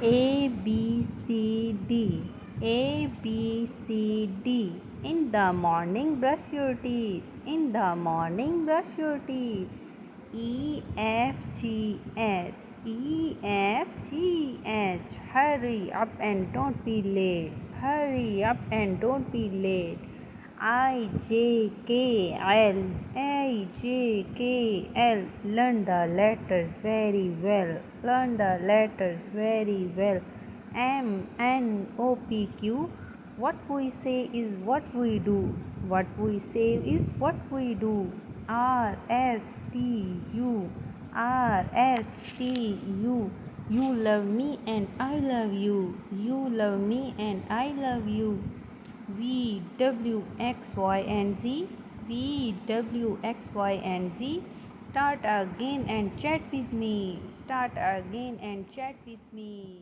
A B C D. A B C D. In the morning brush your teeth. In the morning brush your teeth. E F G H. E F G H. Hurry up and don't be late. Hurry up and don't be late. I J K L. I J K L. Learn the letters very well. Learn the letters very well. M N O P Q. What we say is what we do. What we say is what we do. R S T U. R S T U. You love me and I love you. You love me and I love you. V W X Y and Z. V W X Y and Z. Start again and chat with me. Start again and chat with me.